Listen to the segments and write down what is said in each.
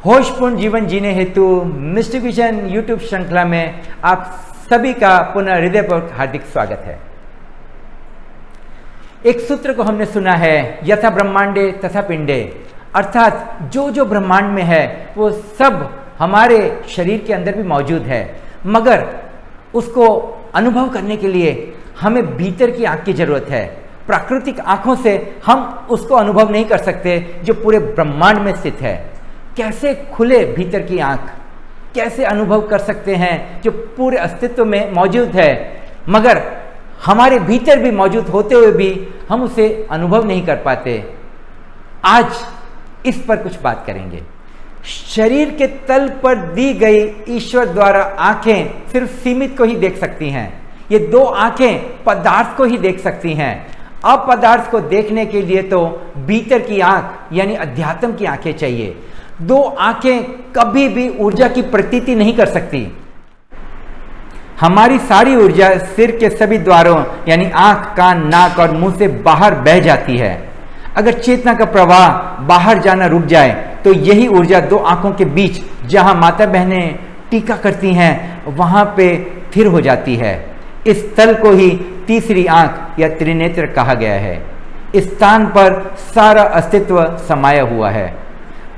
होशपूर्ण जीवन जीने हेतु मिस्टिक विजन यूट्यूब श्रृंखला में आप सभी का पुनः हृदयपूर्वक हार्दिक स्वागत है। एक सूत्र को हमने सुना है, यथा ब्रह्मांडे तथा पिंडे, अर्थात जो जो ब्रह्मांड में है वो सब हमारे शरीर के अंदर भी मौजूद है, मगर उसको अनुभव करने के लिए हमें भीतर की आंख की जरूरत है। प्राकृतिक आंखों से हम उसको अनुभव नहीं कर सकते जो पूरे ब्रह्मांड में स्थित है। कैसे खुले भीतर की आंख, कैसे अनुभव कर सकते हैं जो पूरे अस्तित्व में मौजूद है, मगर हमारे भीतर भी मौजूद होते हुए भी हम उसे अनुभव नहीं कर पाते। आज इस पर कुछ बात करेंगे। शरीर के तल पर दी गई ईश्वर द्वारा आंखें सिर्फ सीमित को ही देख सकती हैं। ये दो आंखें पदार्थ को ही देख सकती हैं। अपदार्थ को देखने के लिए तो भीतर की आंख यानी अध्यात्म की आंखें चाहिए। दो आंखें कभी भी ऊर्जा की प्रतीति नहीं कर सकती। हमारी सारी ऊर्जा सिर के सभी द्वारों यानी आंख, कान, नाक और मुंह से बाहर बह जाती है। अगर चेतना का प्रवाह बाहर जाना रुक जाए तो यही ऊर्जा दो आंखों के बीच जहां माता बहनें टीका करती हैं वहां पे स्थिर हो जाती है। इस तल को ही तीसरी आंख या त्रिनेत्र कहा गया है। इस स्थान पर सारा अस्तित्व समाया हुआ है।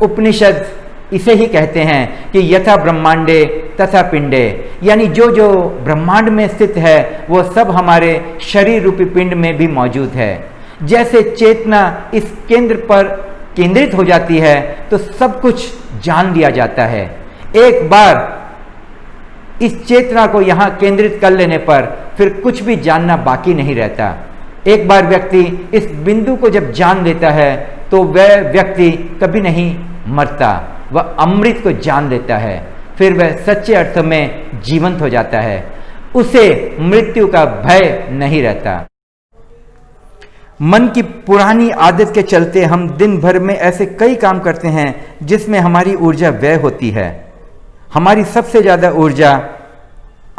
उपनिषद इसे ही कहते हैं कि यथा ब्रह्मांडे तथा पिंडे, यानी जो जो ब्रह्मांड में स्थित है वो सब हमारे शरीर रूपी पिंड में भी मौजूद है। जैसे चेतना इस केंद्र पर केंद्रित हो जाती है तो सब कुछ जान लिया जाता है। एक बार इस चेतना को यहाँ केंद्रित कर लेने पर फिर कुछ भी जानना बाकी नहीं रहता। एक बार व्यक्ति इस बिंदु को जब जान लेता है तो वह व्यक्ति कभी नहीं मरता, वह अमृत को जान लेता है। फिर वह सच्चे अर्थ में जीवंत हो जाता है, उसे मृत्यु का भय नहीं रहता। मन की पुरानी आदत के चलते हम दिन भर में ऐसे कई काम करते हैं जिसमें हमारी ऊर्जा व्यय होती है। हमारी सबसे ज़्यादा ऊर्जा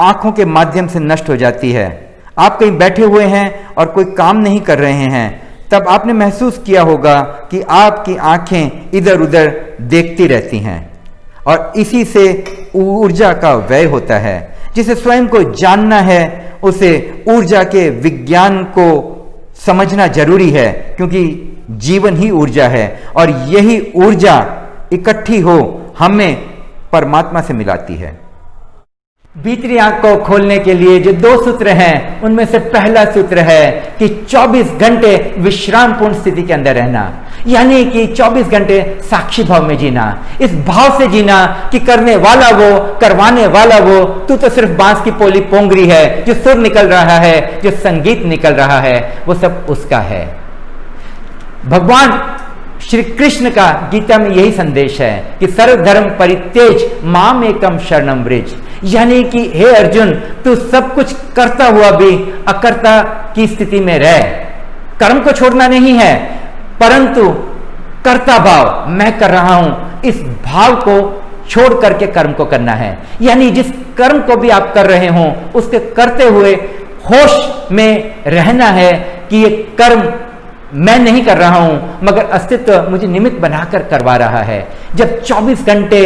आंखों के माध्यम से नष्ट हो जाती है। आप कहीं बैठे हुए हैं और कोई काम नहीं कर रहे हैं, तब आपने महसूस किया होगा कि आपकी आंखें इधर उधर देखती रहती हैं और इसी से ऊर्जा का व्यय होता है। जिसे स्वयं को जानना है उसे ऊर्जा के विज्ञान को समझना जरूरी है, क्योंकि जीवन ही ऊर्जा है और यही ऊर्जा इकट्ठी हो हमें परमात्मा से मिलाती है। भीतरी आंख को खोलने के लिए जो दो सूत्र हैं उनमें से पहला सूत्र है कि 24 घंटे विश्रामपूर्ण स्थिति के अंदर रहना, यानी कि 24 घंटे साक्षी भाव में जीना। इस भाव से जीना कि करने वाला वो, करवाने वाला वो, तू तो सिर्फ बांस की पोली पोंगरी है। जो सुर निकल रहा है, जो संगीत निकल रहा है, वो सब उसका है। भगवान श्री कृष्ण का गीता में यही संदेश है कि सर्वधर्म परित्यज माम एकम शरणम व्रज, यानी कि हे अर्जुन, तू सब कुछ करता हुआ भी अकर्ता की स्थिति में रह। कर्म को छोड़ना नहीं है, परंतु कर्ता भाव, मैं कर रहा हूं, इस भाव को छोड़ करके कर्म को करना है। यानी जिस कर्म को भी आप कर रहे हो उसके करते हुए होश में रहना है कि ये कर्म मैं नहीं कर रहा हूं, मगर अस्तित्व मुझे निमित्त बनाकर करवा रहा है। जब 24 घंटे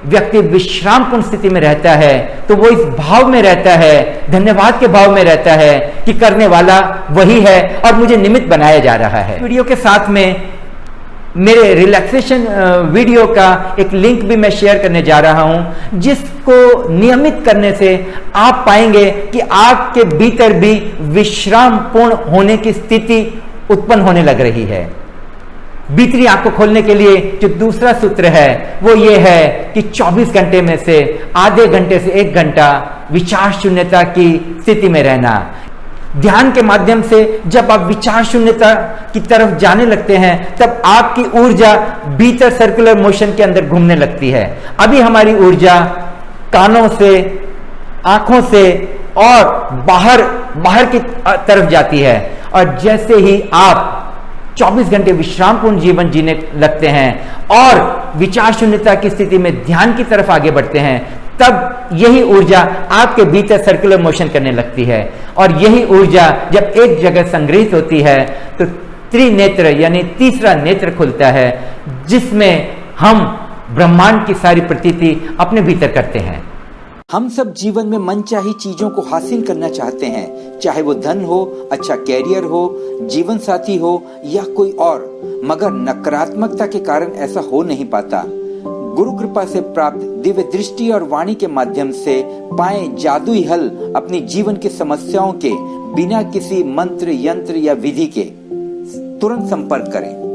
व्यक्ति विश्रामपूर्ण स्थिति में रहता है तो वो इस भाव में रहता है, धन्यवाद के भाव में रहता है कि करने वाला वही है और मुझे निमित्त बनाया जा रहा है। वीडियो के साथ में मेरे रिलैक्सेशन वीडियो का एक लिंक भी मैं शेयर करने जा रहा हूं, जिसको नियमित करने से आप पाएंगे कि आपके भीतर भी विश्रामपूर्ण होने की स्थिति उत्पन्न होने लग रही है। भीतरी आंख को खोलने के लिए जो दूसरा सूत्र है वो ये है कि 24 घंटे में से आधे घंटे से 1 घंटा विचार शून्यता की स्थिति में रहना। ध्यान के माध्यम से जब आप विचार शून्यता की तरफ जाने लगते हैं तब आपकी ऊर्जा भीतर सर्कुलर मोशन के अंदर घूमने लगती है। अभी हमारी ऊर्जा कानों से, आंखों से और बाहर की तरफ जाती है, और जैसे ही आप 24 घंटे विश्रामपूर्ण जीवन जीने लगते हैं और विचार शून्यता की स्थिति में ध्यान की तरफ आगे बढ़ते हैं, तब यही ऊर्जा आपके भीतर सर्कुलर मोशन करने लगती है। और यही ऊर्जा जब एक जगह संग्रहित होती है तो त्रिनेत्र यानी तीसरा नेत्र खुलता है, जिसमें हम ब्रह्मांड की सारी प्रतीति अपने भीतर करते हैं। हम सब जीवन में मनचाही चीजों को हासिल करना चाहते हैं, चाहे वो धन हो, अच्छा कैरियर हो, जीवन साथी हो या कोई और, मगर नकारात्मकता के कारण ऐसा हो नहीं पाता। गुरु कृपा से प्राप्त दिव्य दृष्टि और वाणी के माध्यम से पाए जादुई हल अपनी जीवन की समस्याओं के बिना किसी मंत्र, यंत्र या विधि के तुरंत संपर्क करें।